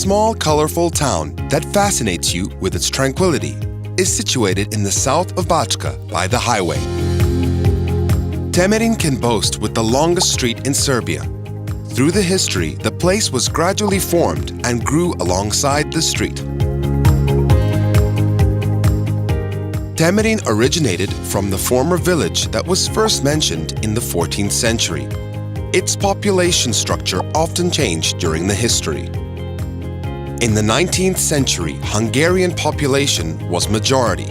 small, colorful town that fascinates you with its tranquility is situated in the south of BAČKI by the highway. Temerin can boast with the longest street in Serbia. Through the history, the place was gradually formed and grew alongside the street. Temerin originated from the former village that was first mentioned in the 14th century. Its population structure often changed during the history. In the 19th century, Hungarian population was majority.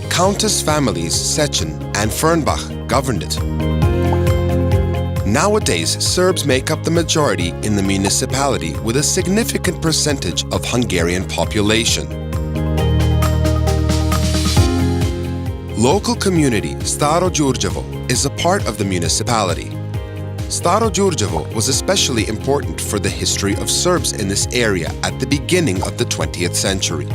Countess families Sechin and Fernbach governed it. Nowadays, Serbs make up the majority in the municipality with a significant percentage of Hungarian population. Local community Staro Đurđevo is a part of the municipality. Staro Đurđevo was especially important for the history of Serbs in this area at the beginning of the 20th century.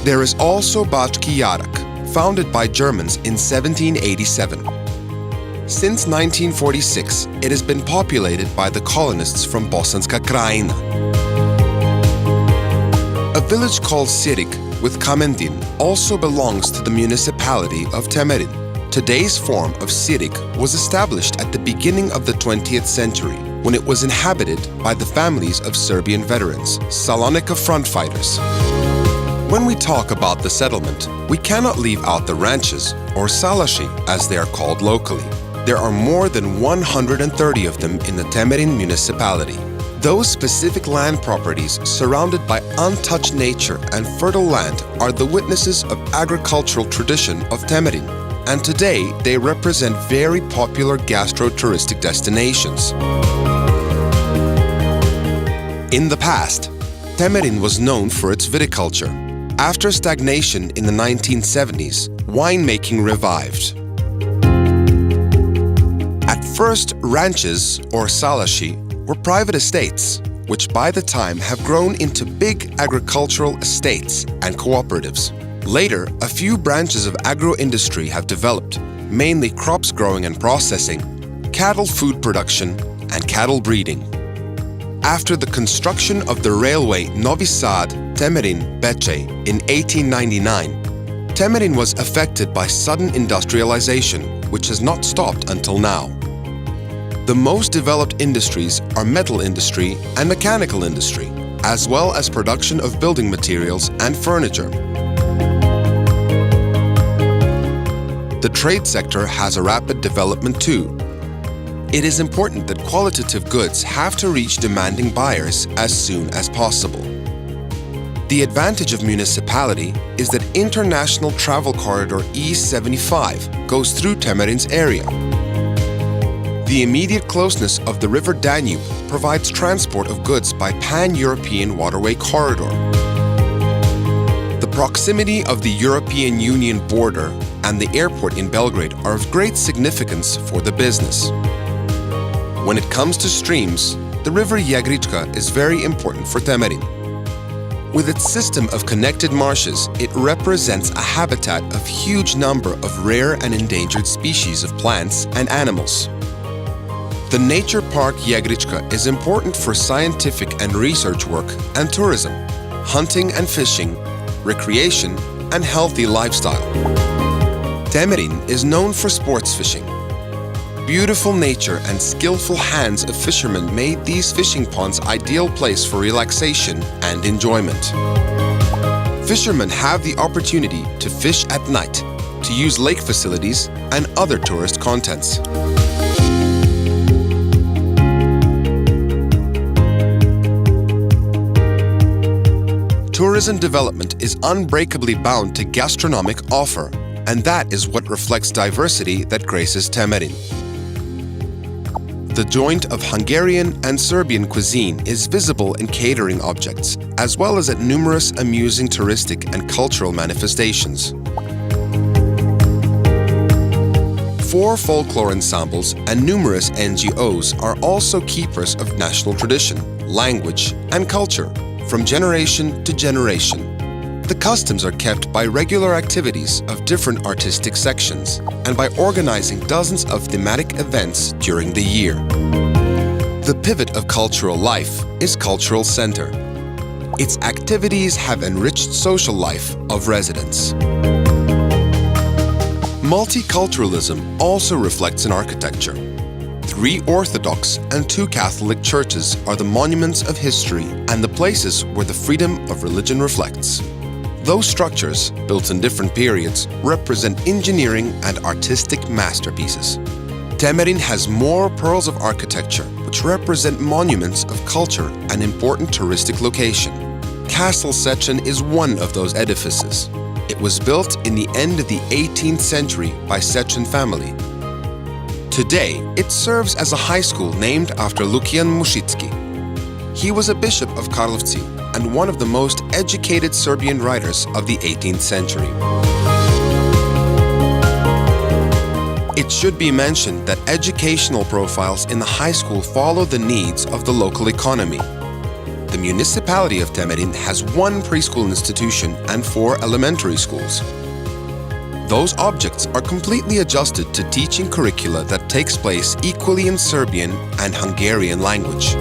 There is also BAČKI JARAK, founded by Germans in 1787. Since 1946, it has been populated by the colonists from Bosanska Krajina. A village called Sirik with Kamendin also belongs to the municipality of Temerin. Today's form of Sirik was established at the beginning of the 20th century when it was inhabited by the families of Serbian veterans, Salonika front fighters. When we talk about the settlement, we cannot leave out the ranches, or salashi as they are called locally. There are more than 130 of them in the Temerin municipality. Those specific land properties surrounded by untouched nature and fertile land are the witnesses of agricultural tradition of Temerin, and today they represent very popular gastro-touristic destinations. In the past, Temerin was known for its viticulture. After stagnation in the 1970s, winemaking revived. At first, ranches, or salashi, were private estates, which by the time have grown into big agricultural estates and cooperatives. Later, a few branches of agro-industry have developed, mainly crops growing and processing, cattle food production, and cattle breeding. After the construction of the railway Novi Sad-Temerin-Bečej in 1899, Temerin was affected by sudden industrialization, which has not stopped until now. The most developed industries are metal industry and mechanical industry, as well as production of building materials and furniture. The trade sector has a rapid development too. It is important that qualitative goods have to reach demanding buyers as soon as possible. The advantage of municipality is that international travel corridor E75 goes through Temerin's area. The immediate closeness of the river Danube provides transport of goods by pan-European waterway corridor. The proximity of the European Union border and the airport in Belgrade are of great significance for the business. When it comes to streams, the river JEGRIČKA is very important for Temerin. With its system of connected marshes, it represents a habitat of huge number of rare and endangered species of plants and animals. The nature park JEGRIČKA is important for scientific and research work and tourism, hunting and fishing, recreation, and healthy lifestyle. Temerin is known for sports fishing. Beautiful nature and skillful hands of fishermen made these fishing ponds ideal place for relaxation and enjoyment. Fishermen have the opportunity to fish at night, to use lake facilities and other tourist contents. Tourism development is unbreakably bound to gastronomic offer, and that is what reflects diversity that graces Temerin. The joint of Hungarian and Serbian cuisine is visible in catering objects, as well as at numerous amusing touristic and cultural manifestations. 4 folklore ensembles and numerous NGOs are also keepers of national tradition, language, and culture, from generation to generation. The customs are kept by regular activities of different artistic sections and by organizing dozens of thematic events during the year. The pivot of cultural life is Cultural Center. Its activities have enriched social life of residents. Multiculturalism also reflects in architecture. 3 Orthodox and 2 Catholic churches are the monuments of history and the places where the freedom of religion reflects. Those structures, built in different periods, represent engineering and artistic masterpieces. Temerin has more pearls of architecture, which represent monuments of culture and important touristic location. Castle Secen is one of those edifices. It was built in the end of the 18th century by Secen family. Today, it serves as a high school named after Lukian Mušicki. He was a bishop of Karlovci and one of the most educated Serbian writers of the 18th century. It should be mentioned that educational profiles in the high school follow the needs of the local economy. The Municipality of Temerin has 1 preschool institution and 4 elementary schools. Those objects are completely adjusted to teaching curricula that takes place equally in Serbian and Hungarian language.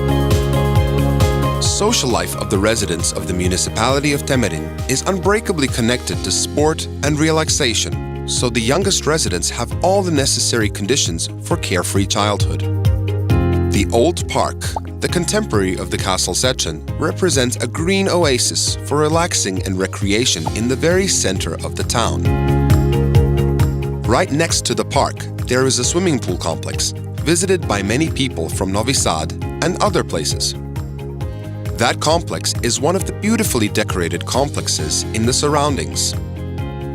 Social life of the residents of the Municipality of Temerin is unbreakably connected to sport and relaxation, so the youngest residents have all the necessary conditions for carefree childhood. The old park, the contemporary of the Castle Secen, represents a green oasis for relaxing and recreation in the very center of the town. Right next to the park, there is a swimming pool complex, visited by many people from Novi Sad and other places. That complex is one of the beautifully decorated complexes in the surroundings.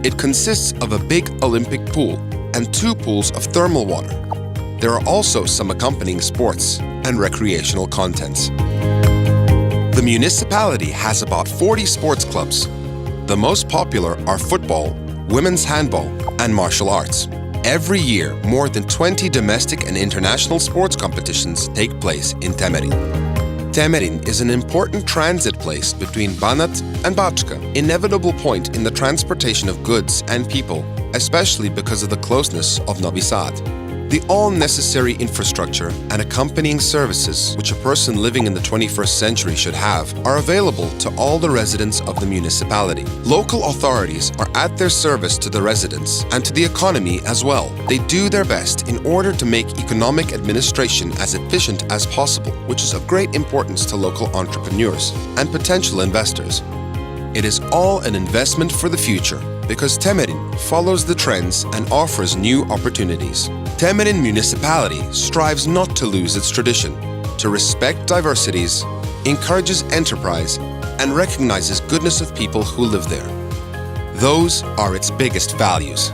It consists of a big Olympic pool and 2 pools of thermal water. There are also some accompanying sports and recreational contents. The municipality has about 40 sports clubs. The most popular are football, women's handball, and martial arts. Every year, more than 20 domestic and international sports competitions take place in Temerin. Temerin is an important transit place between Banat and BAČKI, inevitable point in the transportation of goods and people, especially because of the closeness of Novi Sad. The all-necessary infrastructure and accompanying services which a person living in the 21st century should have are available to all the residents of the municipality. Local authorities are at their service to the residents and to the economy as well. They do their best in order to make economic administration as efficient as possible, which is of great importance to local entrepreneurs and potential investors. It is all an investment for the future because Temerin follows the trends and offers new opportunities. Temerin Municipality strives not to lose its tradition, to respect diversities, encourages enterprise, and recognizes goodness of people who live there. Those are its biggest values.